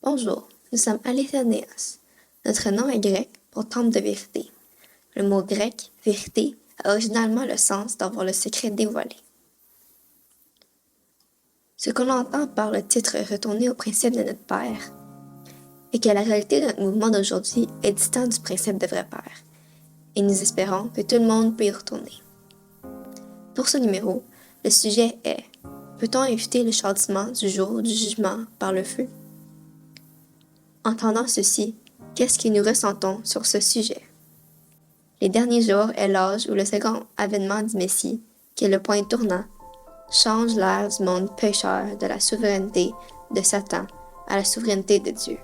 Bonjour, nous sommes Aléthanéas. Notre nom est grec pour temple de vérité. Le mot grec vérité a originalement le sens d'avoir le secret dévoilé. Ce qu'on entend par le titre retourner au principe de notre Père est que la réalité de notre mouvement d'aujourd'hui est distante du principe de vrai Père, et nous espérons que tout le monde peut y retourner. Pour ce numéro, le sujet est: peut-on éviter le châtiment du jour du jugement par le feu? Entendant ceci, qu'est-ce que nous ressentons sur ce sujet? Les derniers jours est l'âge où le second avènement du Messie, qui est le point tournant, change l'ère du monde pécheur de la souveraineté de Satan à la souveraineté de Dieu,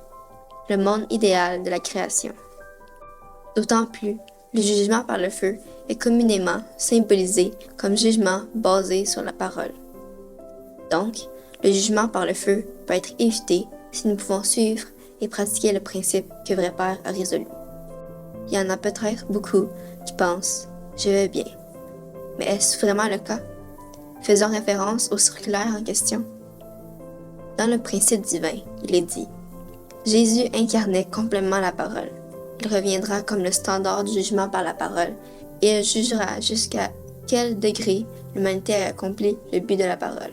le monde idéal de la création. D'autant plus, le jugement par le feu est communément symbolisé comme jugement basé sur la parole. Donc, le jugement par le feu peut être évité si nous pouvons suivre et pratiquer le principe que Vrai Père a résolu. Il y en a peut-être beaucoup qui pensent « je vais bien ». Mais est-ce vraiment le cas? Faisons référence au circulaire en question. Dans le principe divin, il est dit: Jésus incarnait complètement la parole. Il reviendra comme le standard du jugement par la parole et il jugera jusqu'à quel degré l'humanité a accompli le but de la parole.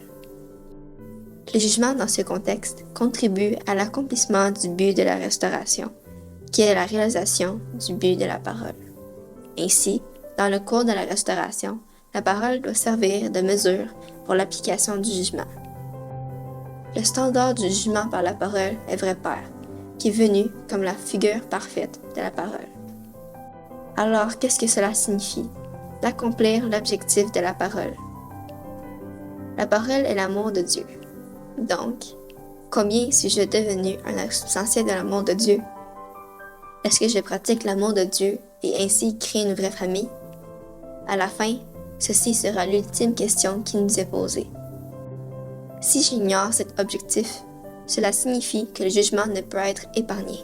Le jugement dans ce contexte contribue à l'accomplissement du but de la restauration, qui est la réalisation du but de la parole. Ainsi, dans le cours de la restauration, la parole doit servir de mesure pour l'application du jugement. Le standard du jugement par la parole est Vrai Père, qui est venu comme la figure parfaite de la parole. Alors, qu'est-ce que cela signifie? D'accomplir l'objectif de la parole. La parole est l'amour de Dieu. Donc, combien suis-je devenu un substantiel de l'amour de Dieu? Est-ce que je pratique l'amour de Dieu et ainsi créer une vraie famille? À la fin, ceci sera l'ultime question qui nous est posée. Si j'ignore cet objectif, cela signifie que le jugement ne peut être épargné.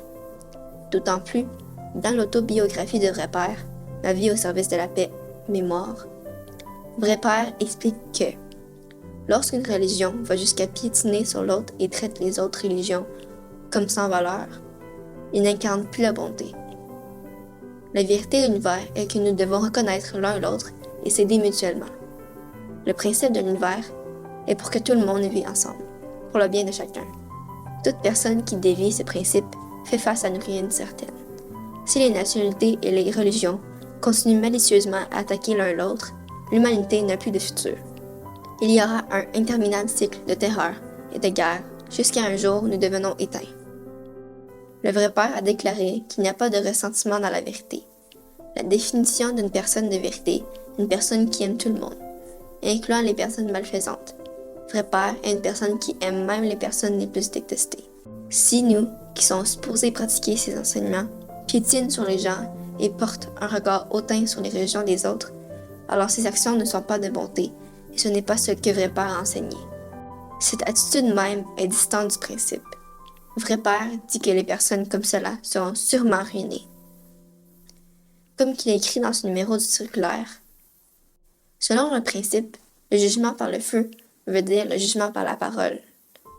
D'autant plus, dans l'autobiographie de Vrai Père, Ma vie au service de la paix, mémoire, Vrai Père explique que lorsqu'une religion va jusqu'à piétiner sur l'autre et traite les autres religions comme sans valeur, il n'incarne plus la bonté. La vérité de l'univers est que nous devons reconnaître l'un l'autre et s'aider mutuellement. Le principe de l'univers est pour que tout le monde vive ensemble, pour le bien de chacun. Toute personne qui dévie ce principe fait face à une ruine certaine. Si les nationalités et les religions continuent malicieusement à attaquer l'un l'autre, l'humanité n'a plus de futur. Il y aura un interminable cycle de terreur et de guerre jusqu'à un jour où nous devenons éteints. Le Vrai Père a déclaré qu'il n'y a pas de ressentiment dans la vérité. La définition d'une personne de vérité est une personne qui aime tout le monde, incluant les personnes malfaisantes. Vrai Père est une personne qui aime même les personnes les plus détestées. Si nous, qui sommes supposés pratiquer ces enseignements, piétinent sur les gens et portent un regard hautain sur les religions des autres, alors ces actions ne sont pas de bonté et ce n'est pas ce que Vrai Père a enseigné. Cette attitude même est distante du principe. Vrai Père dit que les personnes comme cela seront sûrement ruinées. Comme qu'il est écrit dans ce numéro du circulaire, selon le principe, le jugement par le feu veut dire le jugement par la parole.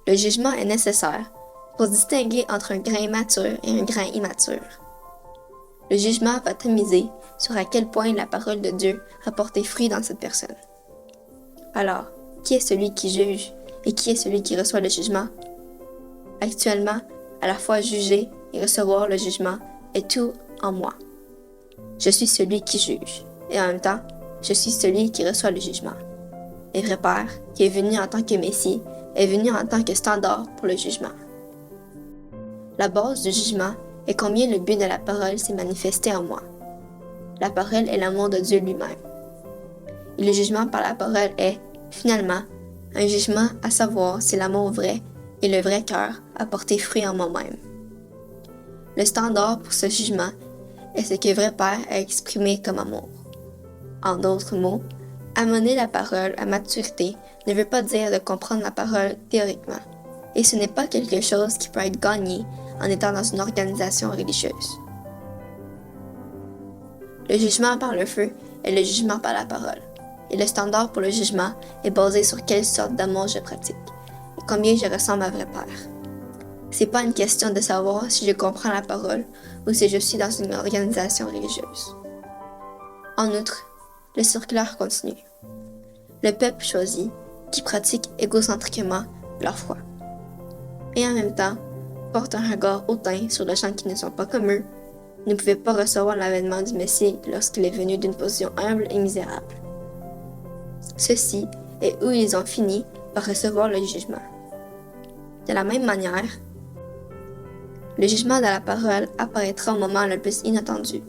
Le jugement est nécessaire pour distinguer entre un grain mature et un grain immature. Le jugement va tamiser sur à quel point la parole de Dieu a porté fruit dans cette personne. Alors, qui est celui qui juge et qui est celui qui reçoit le jugement? Actuellement, à la fois juger et recevoir le jugement est tout en moi. Je suis celui qui juge, et en même temps, je suis celui qui reçoit le jugement. Et Vrai Père, qui est venu en tant que Messie, est venu en tant que standard pour le jugement. La base du jugement est combien le but de la parole s'est manifesté en moi. La parole est l'amour de Dieu lui-même. Et le jugement par la parole est, finalement, un jugement à savoir si l'amour vrai et le vrai cœur a porté fruit en moi-même. Le standard pour ce jugement est ce que Vrai Père a exprimé comme amour. En d'autres mots, amener la parole à maturité ne veut pas dire de comprendre la parole théoriquement, et ce n'est pas quelque chose qui peut être gagné en étant dans une organisation religieuse. Le jugement par le feu est le jugement par la parole, et le standard pour le jugement est basé sur quelle sorte d'amour je pratique, et combien je ressemble à Vrai Père. C'est pas une question de savoir si je comprends la parole ou si je suis dans une organisation religieuse. En outre, le circulaire continue. Le peuple choisit, qui pratique égocentriquement leur foi. Et en même temps, portent un regard hautain sur les gens qui ne sont pas comme eux, ne pouvaient pas recevoir l'avènement du Messie lorsqu'il est venu d'une position humble et misérable. Ceci est où ils ont fini par recevoir le jugement. De la même manière, le jugement de la parole apparaîtra au moment le plus inattendu.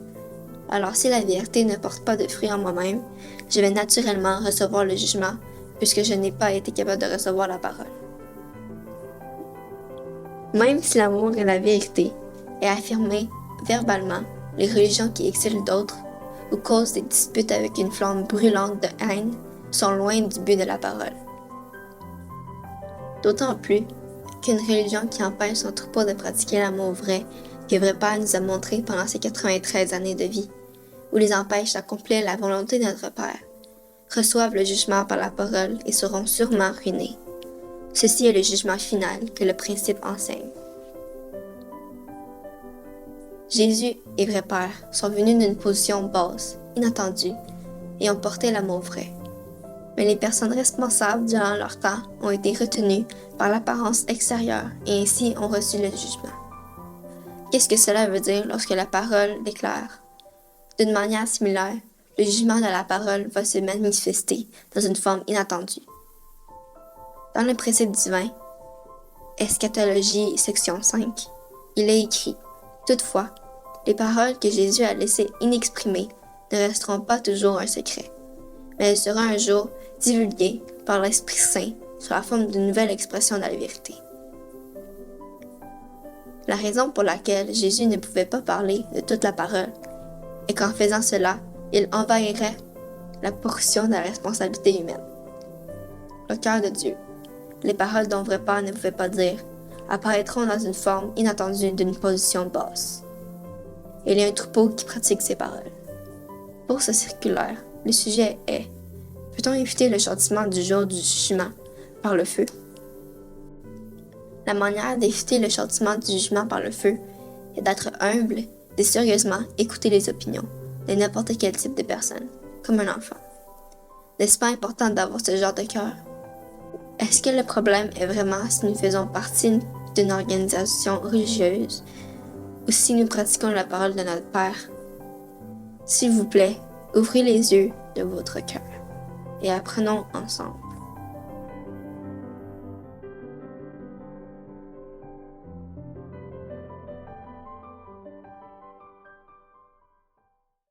Alors si la vérité ne porte pas de fruits en moi-même, je vais naturellement recevoir le jugement puisque je n'ai pas été capable de recevoir la parole. Même si l'amour et la vérité est affirmé verbalement, les religions qui exilent d'autres ou causent des disputes avec une flamme brûlante de haine sont loin du but de la parole. D'autant plus qu'une religion qui empêche son troupeau de pratiquer l'amour vrai que Vrai Père nous a montré pendant ses 93 années de vie, ou les empêche d'accomplir la volonté de notre Père, reçoivent le jugement par la parole et seront sûrement ruinés. Ceci est le jugement final que le principe enseigne. Jésus et Vrai Père sont venus d'une position basse, inattendue, et ont porté l'amour vrai. Mais les personnes responsables durant leur temps ont été retenues par l'apparence extérieure et ainsi ont reçu le jugement. Qu'est-ce que cela veut dire lorsque la parole déclare? D'une manière similaire, le jugement de la parole va se manifester dans une forme inattendue. Dans le précepte divin, Eschatologie section 5, il est écrit « Toutefois, les paroles que Jésus a laissées inexprimées ne resteront pas toujours un secret, mais elles seront un jour divulguées par l'Esprit Saint sous la forme d'une nouvelle expression de la vérité. » La raison pour laquelle Jésus ne pouvait pas parler de toute la parole est qu'en faisant cela, il envahirait la portion de la responsabilité humaine. Le cœur de Dieu, les paroles dont Vrai Père ne pouvait pas dire, apparaîtront dans une forme inattendue d'une position basse. Il y a un troupeau qui pratique ces paroles. Pour ce circulaire, le sujet est « Peut-on éviter le châtiment du jour du jugement par le feu ?» La manière d'éviter le châtiment du jugement par le feu est d'être humble, de sérieusement écouter les opinions de n'importe quel type de personne, comme un enfant. N'est-ce pas important d'avoir ce genre de cœur? Est-ce que le problème est vraiment si nous faisons partie d'une organisation religieuse ou si nous pratiquons la parole de notre Père? S'il vous plaît, ouvrez les yeux de votre cœur et apprenons ensemble.